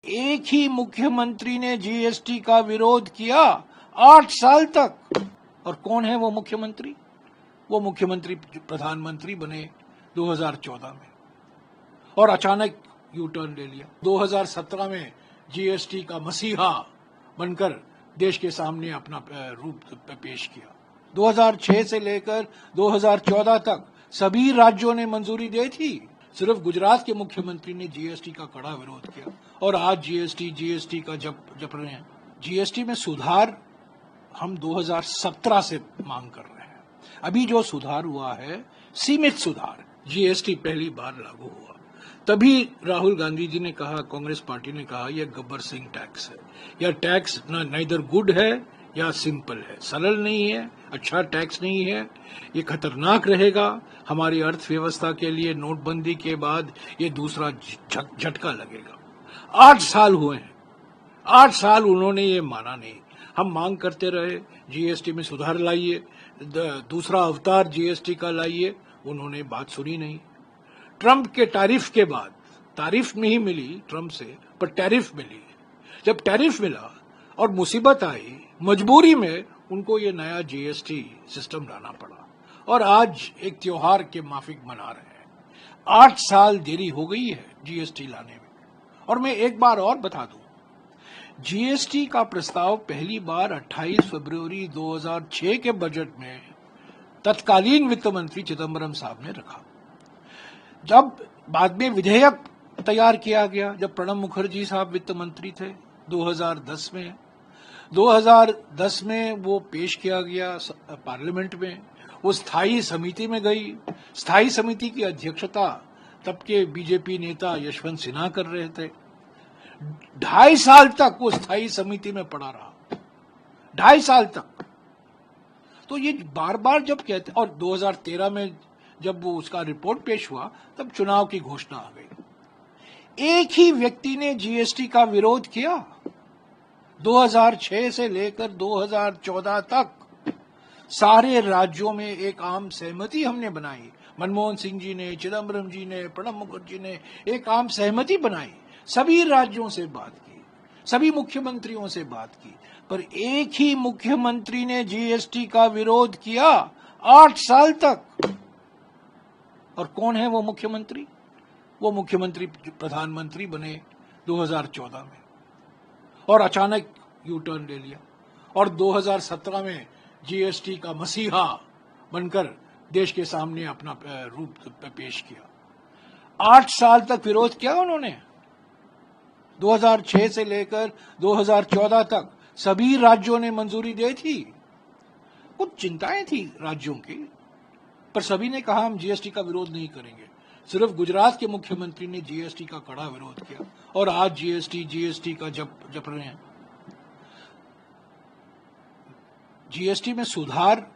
एक ही मुख्यमंत्री ने जीएसटी का विरोध किया 8 साल तक। और कौन है वो मुख्यमंत्री? वो मुख्यमंत्री प्रधानमंत्री बने 2014 में और अचानक यू टर्न ले लिया। 2017 में जीएसटी का मसीहा बनकर देश के सामने अपना रूप पेश किया। 2006 से लेकर 2014 तक सभी राज्यों ने मंजूरी दी थी, सिर्फ गुजरात के मुख्यमंत्री ने जीएसटी का कड़ा विरोध किया और आज जीएसटी का जप रहे हैं। जीएसटी में सुधार हम 2017 से मांग कर रहे हैं। अभी जो सुधार हुआ है सीमित सुधार। जीएसटी पहली बार लागू हुआ तभी राहुल गांधी जी ने कहा, कांग्रेस पार्टी ने कहा यह गब्बर सिंह टैक्स है। यह टैक्स नाइदर गुड है या सिंपल है, सरल नहीं है, अच्छा टैक्स नहीं है, ये खतरनाक रहेगा हमारी अर्थव्यवस्था के लिए। नोटबंदी के बाद ये दूसरा झटका लगेगा। 8 साल हुए हैं, 8 साल उन्होंने ये माना नहीं। हम मांग करते रहे जीएसटी में सुधार लाइए, दूसरा अवतार जीएसटी का लाइए, उन्होंने बात सुनी नहीं। ट्रंप के टैरिफ के बाद, तारीफ नहीं मिली ट्रंप से पर टैरिफ मिली। जब टैरिफ मिला और मुसीबत आई, मजबूरी में उनको ये नया जीएसटी सिस्टम लाना पड़ा और आज एक त्योहार के माफिक मना रहे हैं। 8 साल देरी हो गई है जीएसटी लाने में। और मैं एक बार और बता दूं, जीएसटी का प्रस्ताव पहली बार 28 फरवरी 2006 के बजट में तत्कालीन वित्त मंत्री चिदम्बरम साहब ने रखा। जब बाद में विधेयक तैयार किया गया, जब प्रणब मुखर्जी साहब वित्त मंत्री थे 2010 में वो पेश किया गया पार्लियामेंट में, वो स्थायी समिति में गई। स्थायी समिति की अध्यक्षता तब के बीजेपी नेता यशवंत सिन्हा कर रहे थे। 2.5 साल तक वो स्थायी समिति में पड़ा रहा, 2.5 साल तक। तो ये बार बार जब कहते, और 2013 में जब वो उसका रिपोर्ट पेश हुआ तब चुनाव की घोषणा आ गई। एक ही व्यक्ति ने जीएसटी का विरोध किया 2006 से लेकर 2014 तक। सारे राज्यों में एक आम सहमति हमने बनाई। मनमोहन सिंह जी ने, चिदम्बरम जी ने, प्रणब मुखर्जी ने एक आम सहमति बनाई। सभी राज्यों से बात की, सभी मुख्यमंत्रियों से बात की, पर एक ही मुख्यमंत्री ने जीएसटी का विरोध किया 8 साल तक। और कौन है वो मुख्यमंत्री? वो मुख्यमंत्री प्रधानमंत्री बने 2014 में और अचानक यू टर्न ले लिया और 2017 में जीएसटी का मसीहा बनकर देश के सामने अपना रूप पेश किया। 8 साल तक विरोध किया उन्होंने। 2006 से लेकर 2014 तक सभी राज्यों ने मंजूरी दी थी। कुछ चिंताएं थी राज्यों की, पर सभी ने कहा हम जीएसटी का विरोध नहीं करेंगे। सिर्फ गुजरात के मुख्यमंत्री ने जीएसटी का कड़ा विरोध किया और आज जीएसटी का जप रहे हैं। जीएसटी में सुधार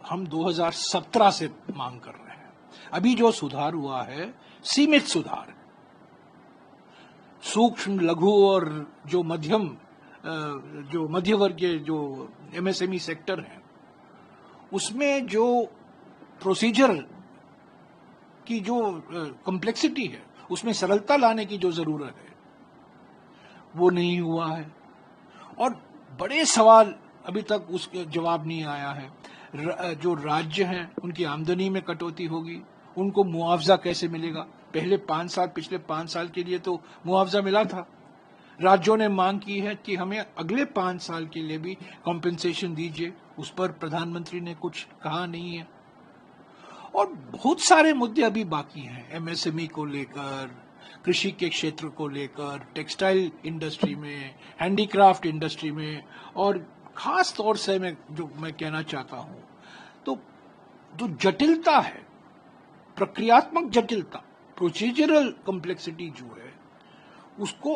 हम 2017 से मांग कर रहे हैं। अभी जो सुधार हुआ है सीमित सुधार। सूक्ष्म, लघु और जो मध्य वर्ग के जो एमएसएमई सेक्टर है, उसमें जो प्रोसीजर की जो कॉम्प्लेक्सिटी है, उसमें सरलता लाने की जो जरूरत है वो नहीं हुआ है। और बड़े सवाल अभी तक उसका जवाब नहीं आया है। जो राज्य हैं उनकी आमदनी में कटौती होगी, उनको मुआवजा कैसे मिलेगा? पिछले 5 साल के लिए तो मुआवजा मिला था। राज्यों ने मांग की है कि हमें अगले 5 साल के लिए भी कॉम्पेंसेशन दीजिए, उस पर प्रधानमंत्री ने कुछ कहा नहीं है। और बहुत सारे मुद्दे अभी बाकी हैं, एमएसएमई को लेकर, कृषि के क्षेत्र को लेकर, टेक्सटाइल इंडस्ट्री में, हैंडीक्राफ्ट इंडस्ट्री में, और खास तौर से मैं कहना चाहता हूं तो जो जटिलता है, प्रक्रियात्मक जटिलता, प्रोसीजरल कॉम्प्लेक्सिटी जो है, उसको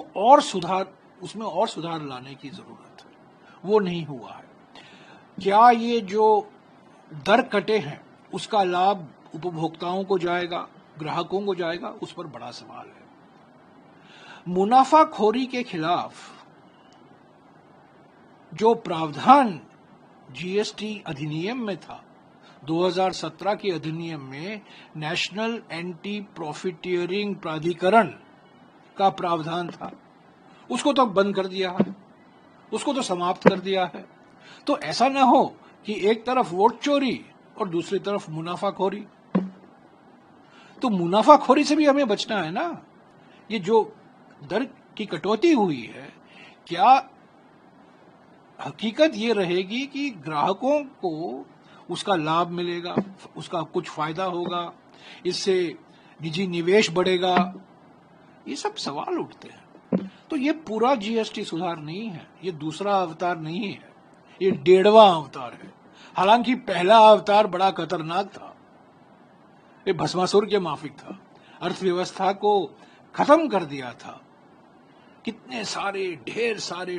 उसमें और सुधार लाने की जरूरत है। वो नहीं हुआ है। क्या ये जो दर कटे हैं उसका लाभ उपभोक्ताओं को जाएगा, ग्राहकों को जाएगा? उस पर बड़ा सवाल है। मुनाफाखोरी के खिलाफ जो प्रावधान जीएसटी अधिनियम में था, 2017 के अधिनियम में नेशनल एंटी प्रॉफिटियरिंग प्राधिकरण का प्रावधान था, उसको तो बंद कर दिया है, उसको तो समाप्त कर दिया है। तो ऐसा ना हो कि एक तरफ वोट चोरी और दूसरी तरफ मुनाफाखोरी। तो मुनाफाखोरी से भी हमें बचना है ना। ये जो दर की कटौती हुई है, क्या हकीकत ये रहेगी कि ग्राहकों को उसका लाभ मिलेगा, उसका कुछ फायदा होगा, इससे निजी निवेश बढ़ेगा? ये सब सवाल उठते हैं। तो ये पूरा जीएसटी सुधार नहीं है, ये दूसरा अवतार नहीं है, ये 1.5वां अवतार है। हालांकि पहला अवतार बड़ा खतरनाक था, ये भस्मासुर के माफिक था, अर्थव्यवस्था को खत्म कर दिया था। कितने सारे ढेर सारे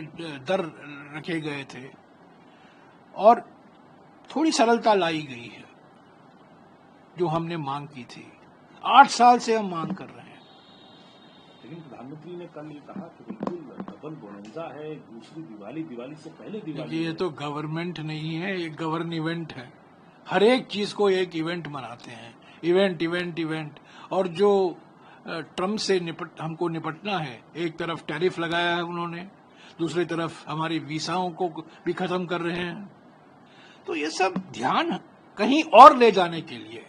दर रखे गए थे और थोड़ी सरलता लाई गई है जो हमने मांग की थी। 8 साल से हम मांग कर रहे हैं। लेकिन प्रधानमंत्री ने कल ये कहा कि बिल्कुल डबल बोनंजा है, दूसरी दिवाली से पहले दिवाली। ये तो गवर्नमेंट नहीं है, ये गवर्न इवेंट है। हर एक चीज को एक इवेंट मनाते हैं, इवेंट इवेंट इवेंट। और जो ट्रम्प से हमको निपटना है, एक तरफ टैरिफ लगाया है उन्होंने, दूसरी तरफ हमारी वीसाओं को भी खत्म कर रहे हैं। तो ये सब ध्यान कहीं और ले जाने के लिए।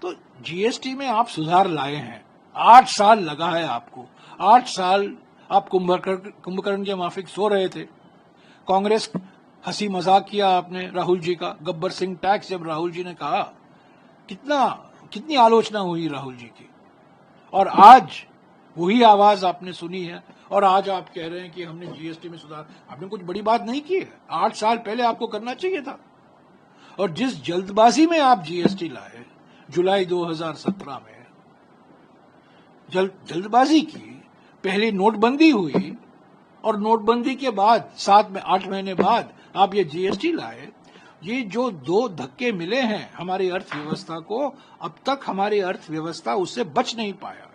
तो जीएसटी में आप सुधार लाए हैं, 8 साल लगा है आपको। 8 साल आप कुंभकर्ण के माफिक सो रहे थे। कांग्रेस हंसी मजाक किया आपने राहुल जी का, गब्बर सिंह टैक्स जब राहुल जी ने कहा, कितनी आलोचना हुई राहुल जी की। और आज वही आवाज आपने सुनी है और आज आप कह रहे हैं कि हमने जीएसटी में सुधार। आपने कुछ बड़ी बात नहीं की है, 8 साल पहले आपको करना चाहिए था। और जिस जल्दबाजी में आप जीएसटी लाए जुलाई 2017 में, जल्दबाजी की, पहले नोटबंदी हुई और नोटबंदी के बाद 8 महीने बाद आप ये जीएसटी लाए। ये जो 2 धक्के मिले हैं हमारी अर्थव्यवस्था को, अब तक हमारी अर्थव्यवस्था उससे बच नहीं पाया।